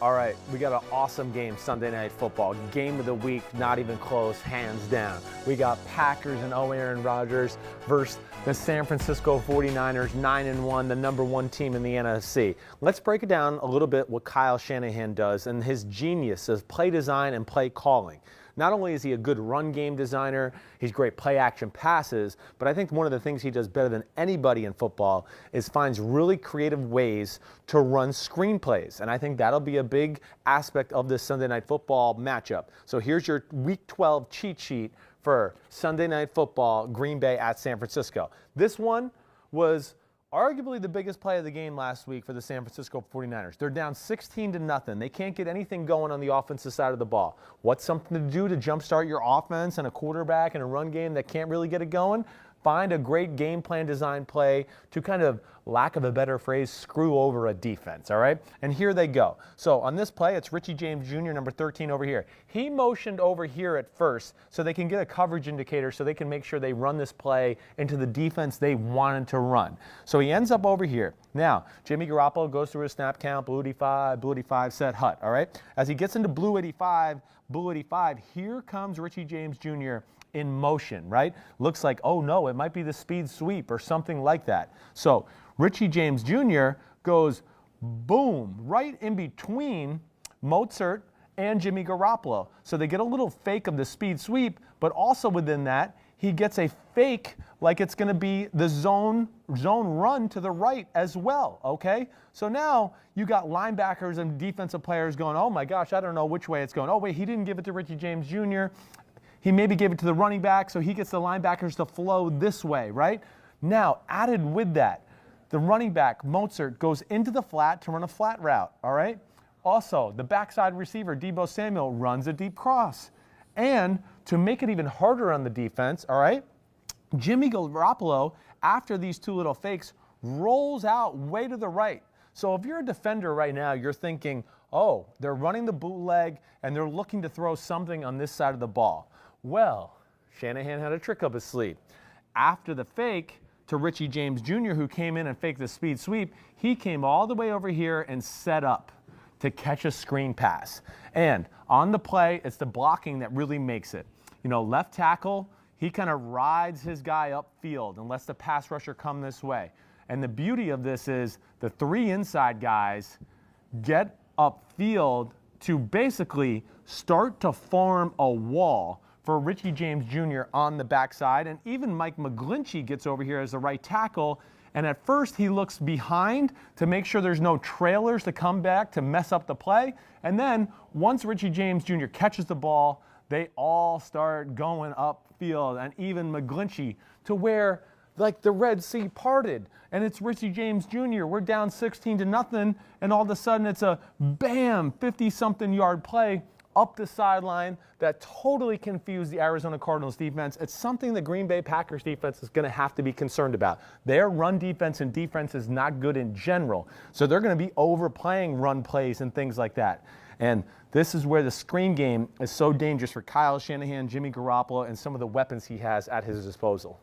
All right, we got an awesome game Sunday Night Football. Game of the week, not even close, hands down. We got Packers and Aaron Rodgers versus the San Francisco 49ers, 9-1, the #1 team in the NFC. Let's break it down a little bit what Kyle Shanahan does and his genius of play design and play calling. Not only is he a good run game designer, he's great play action passes, but I think one of the things he does better than anybody in football is finds really creative ways to run screenplays. And I think that'll be a big aspect of this Sunday Night Football matchup. So here's your Week 12 cheat sheet for Sunday Night Football, Green Bay at San Francisco. This one was arguably the biggest play of the game last week for the San Francisco 49ers. They're down 16-0. They can't get anything going on the offensive side of the ball. What's something to do to jumpstart your offense and a quarterback and a run game that can't really get it going? Find a great game plan design play to kind of, lack of a better phrase, screw over a defense, all right? And here they go. So on this play, it's Richie James Jr., number 13 over here. He motioned over here at first so they can get a coverage indicator so they can make sure they run this play into the defense they wanted to run. So he ends up over here. Now, Jimmy Garoppolo goes through his snap count, blue 85, set hut, all right? As he gets into blue 85, here comes Richie James Jr., in motion, right? Looks like, oh no, it might be the speed sweep or something like that. So Richie James Jr. goes boom, right in between Mostert and Jimmy Garoppolo. So they get a little fake of the speed sweep, but also within that, he gets a fake like it's going to be the zone run to the right as well, okay? So now you got linebackers and defensive players going, oh my gosh, I don't know which way it's going. Oh wait, he didn't give it to Richie James Jr. He maybe gave it to the running back, so he gets the linebackers to flow this way, right? Now, added with that, the running back, Mostert, goes into the flat to run a flat route, all right? Also, the backside receiver, Deebo Samuel, runs a deep cross. And to make it even harder on the defense, all right, Jimmy Garoppolo, after these two little fakes, rolls out way to the right. So if you're a defender right now, you're thinking, oh, they're running the bootleg and they're looking to throw something on this side of the ball. Well, Shanahan had a trick up his sleeve. After the fake to Richie James Jr., who came in and faked the speed sweep, he came all the way over here and set up to catch a screen pass. And on the play, it's the blocking that really makes it. You know, left tackle, he kind of rides his guy upfield and lets the pass rusher come this way. And the beauty of this is the three inside guys get upfield to basically start to form a wall for Richie James Jr. on the backside. And even Mike McGlinchey gets over here as the right tackle. And at first he looks behind to make sure there's no trailers to come back to mess up the play. And then once Richie James Jr. catches the ball, they all start going upfield, and even McGlinchey, to where like the Red Sea parted, and it's Richie James Jr. We're down 16-0, and all of a sudden it's a bam, 50-something yard play up the sideline that totally confused the Arizona Cardinals defense. It's something the Green Bay Packers defense is going to have to be concerned about. Their run defense and defense is not good in general, so they're going to be overplaying run plays and things like that. And this is where the screen game is so dangerous for Kyle Shanahan, Jimmy Garoppolo, and some of the weapons he has at his disposal.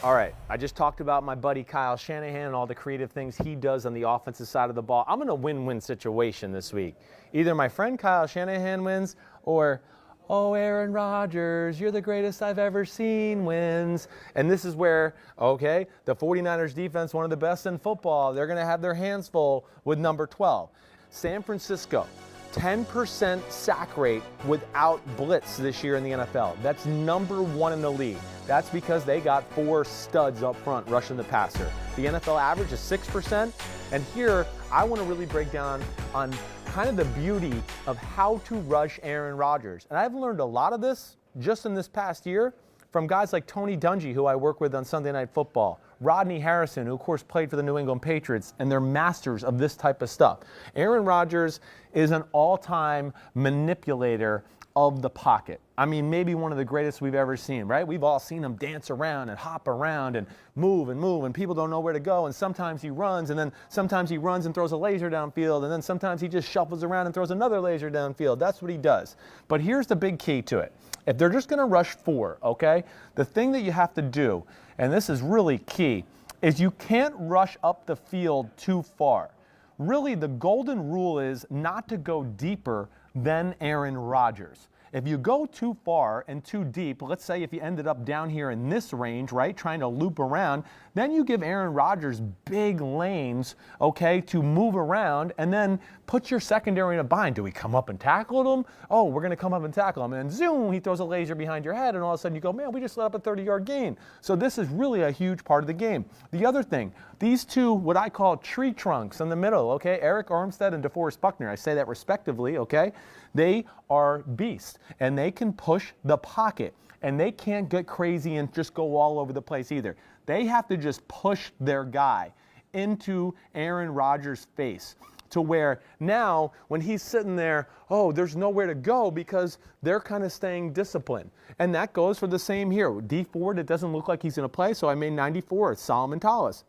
All right, I just talked about my buddy Kyle Shanahan and all the creative things he does on the offensive side of the ball. I'm in a win-win situation this week. Either my friend Kyle Shanahan wins, or, oh, Aaron Rodgers, you're the greatest I've ever seen, wins. And this is where, okay, the 49ers defense, one of the best in football, they're going to have their hands full with number 12. San Francisco, 10% sack rate without blitz this year in the NFL. That's #1 in the league. That's because they got 4 studs up front rushing the passer. The NFL average is 6%. And here, I want to really break down on kind of the beauty of how to rush Aaron Rodgers. And I've learned a lot of this just in this past year from guys like Tony Dungy, who I work with on Sunday Night Football, Rodney Harrison, who of course played for the New England Patriots, and they're masters of this type of stuff. Aaron Rodgers is an all-time manipulator of the pocket. I mean, maybe one of the greatest we've ever seen, right? We've all seen him dance around and hop around and move, and people don't know where to go, and sometimes he runs, and then sometimes he runs and throws a laser downfield, and then sometimes he just shuffles around and throws another laser downfield. That's what he does. But here's the big key to it. If they're just going to rush 4, okay, the thing that you have to do, and this is really key, is you can't rush up the field too far. really the golden rule is not to go deeper than Aaron Rodgers. If you go too far and too deep, let's say if you ended up down here in this range, right, trying to loop around, then you give Aaron Rodgers big lanes, okay, to move around and then put your secondary in a bind. Do we come up and tackle him? Oh, we're going to come up and tackle him. And zoom, he throws a laser behind your head, and all of a sudden you go, man, we just let up a 30-yard gain. So this is really a huge part of the game. The other thing, these two, what I call tree trunks in the middle, okay, Eric Armstead and DeForest Buckner, I say that respectively, okay, they are beasts, and they can push the pocket, and they can't get crazy and just go all over the place either. They have to just push their guy into Aaron Rodgers' face to where now when he's sitting there, oh, there's nowhere to go because they're kind of staying disciplined. And that goes for the same here. D Ford, it doesn't look like he's going to play, so I made 94. It's Solomon Thomas,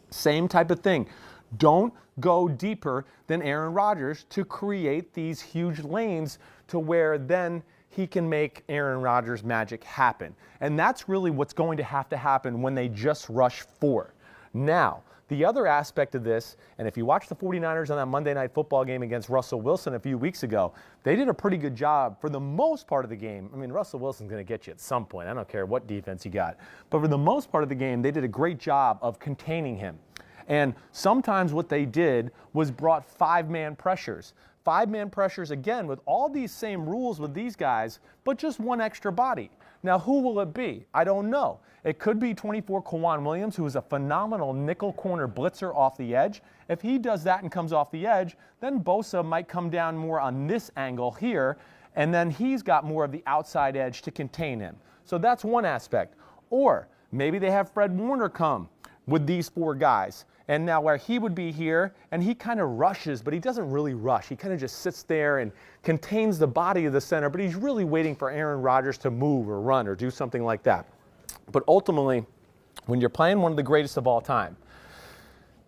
Same type of thing. Don't go deeper than Aaron Rodgers to create these huge lanes to where then he can make Aaron Rodgers' magic happen. And that's really what's going to happen when they just rush 4. Now, the other aspect of this, and if you watch the 49ers on that Monday Night Football game against Russell Wilson a few weeks ago, they did a pretty good job for the most part of the game. I mean, Russell Wilson's going to get you at some point. I don't care what defense you got. But for the most part of the game, they did a great job of containing him. And sometimes what they did was brought 5-man pressures. 5-man pressures, again, with all these same rules with these guys, but just one extra body. Now, who will it be? I don't know. It could be 24 Kwan Williams, who is a phenomenal nickel corner blitzer off the edge. If he does that and comes off the edge, then Bosa might come down more on this angle here, and then he's got more of the outside edge to contain him. So that's one aspect. Or maybe they have Fred Warner come with these 4 guys. And now where he would be here, and he kind of rushes, but he doesn't really rush. He kind of just sits there and contains the body of the center, but he's really waiting for Aaron Rodgers to move or run or do something like that. But ultimately, when you're playing one of the greatest of all time,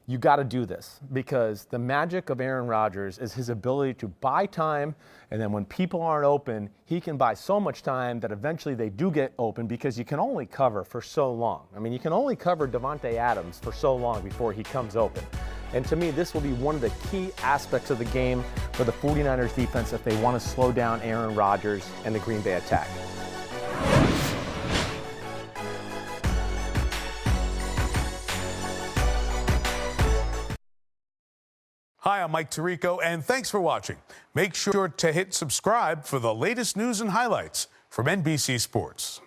you got to do this because the magic of Aaron Rodgers is his ability to buy time, and then when people aren't open, he can buy so much time that eventually they do get open because you can only cover for so long. I mean, you can only cover Davante Adams for so long before he comes open. And to me, this will be one of the key aspects of the game for the 49ers defense if they want to slow down Aaron Rodgers and the Green Bay attack. Hi, I'm Mike Tirico, and thanks for watching. Make sure to hit subscribe for the latest news and highlights from NBC Sports.